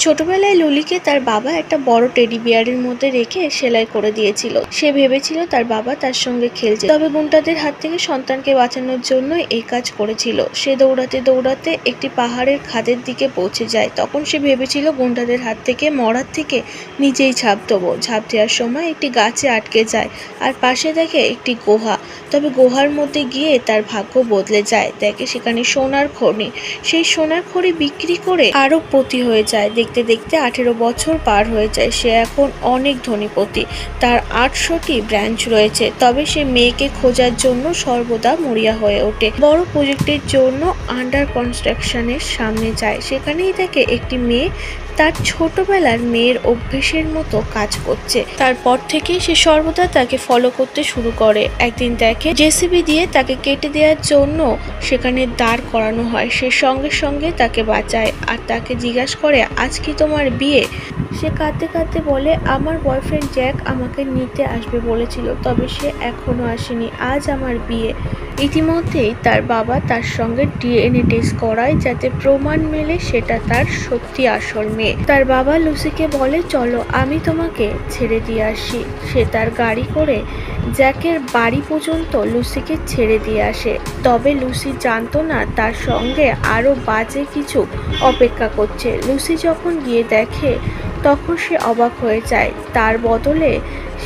ছোটবেলায় লুলিকে তার বাবা একটা বড় টেডি বিয়ারের মধ্যে রেখে সেলাই করে দিয়েছিল। সে ভেবেছিল তার বাবা তার সঙ্গে খেলছে, তবে গুন্ডাদের হাত থেকে সন্তানকে বাঁচানোর জন্য এই কাজ করেছিল। সে দৌড়াতে দৌড়াতে একটি পাহাড়ের খাদের দিকে পৌঁছে যায়। তখন সে ভেবেছিল গুন্ডাদের হাত থেকে মরার থেকে নিজেই ঝাঁপ দেবো। ঝাঁপ দেওয়ার সময় একটি গাছে আটকে যায় আর পাশে দেখে একটি গুহা। তবে গুহার মধ্যে গিয়ে তার ভাগ্য বদলে যায়। দেখে সেখানে সোনার খনি। সেই সোনার খড়ি বিক্রি করে আরো পতি হয়ে যায়। দেখতে দেখতে 18 বছর পার হয়ে যায়। সে এখন অনেক ধনীপতি। তার 800টি ব্রাঞ্চ রয়েছে। তবে সে মেয়েকে খোঁজার জন্য সর্বদা মরিয়া হয়ে ওঠে। বড় প্রজেক্টের জন্য আন্ডার কনস্ট্রাকশনের সামনে যায়। সেখানেই দেখে একটি মেয়ে তার ছোটবেলার মেয়ের অভ্যেসের মতো কাজ করছে। তারপর থেকে সে সর্বদা তাকে ফলো করতে শুরু করে। একদিন দেখে জেসিবি দিয়ে তাকে কেটে দেওয়ার জন্য সেখানে দাঁড় করানো হয়। সে সঙ্গে সঙ্গে তাকে বাঁচায় আর তাকে জিজ্ঞাসা করে, আজ কি তোমার বিয়ে? সে কাঁদতে কাঁদতে বলে, আমার বয়ফ্রেন্ড জ্যাক আমাকে নিতে আসবে বলেছিল, তবে সে এখনো আসেনি। আজ আমার বিয়ে। ইতিমধ্যেই তার বাবা তার সঙ্গে ডিএনএ টেস্ট করায়, যাতে প্রমাণ মেলে সেটা তার সত্যি আসল মেয়ে। তার বাবা লুসিকে বলে, চলো আমি তোমাকে ছেড়ে দিয়ে আসি। সে তার গাড়ি করে জ্যাকের বাড়ি পর্যন্ত লুসিকে ছেড়ে দিয়ে আসে। তবে লুসি জানতো না তার সঙ্গে আরো বাজে কিছু অপেক্ষা করছে। লুসি যখন গিয়ে দেখে তখন সে অবাক হয়ে যায়। তার বদলে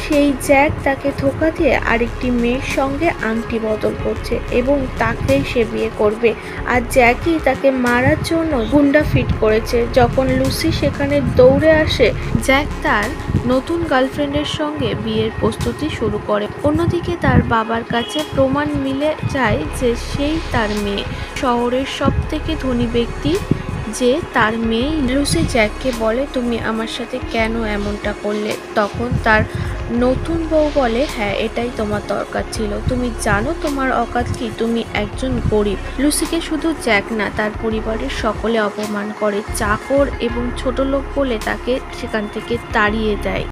সেই জ্যাক তাকে ধোঁকা দিয়ে আরেকটি মেয়ের সঙ্গে আংটি বদল করছে এবং তাকেই সে বিয়ে করবে। আর জ্যাকই তাকে মারার জন্য গুন্ডা ফিট করেছে। যখন লুসি সেখানে দৌড়ে আসে, জ্যাক তার নতুন গার্লফ্রেন্ডের সঙ্গে বিয়ের প্রস্তুতি শুরু করে। অন্যদিকে তার বাবার কাছে প্রমাণ মিলে যায় যে সেই তার মেয়ে। শহরের সবথেকে ধনী ব্যক্তি যে তার মেয়ে। লুসি জ্যাককে বলে, তুমি আমার সাথে কেন এমনটা করলে? তখন তার নতুন বউ বলে, হ্যাঁ এটাই তোমার দরকার ছিল। তুমি জানো তোমার অকাত কি? তুমি একজন গরিব। লুসিকে শুধু জ্যাক না, তার পরিবারের সকলে অপমান করে, চাকর এবং ছোট লোক বলে তাকে সেখান থেকে তাড়িয়ে দেয়।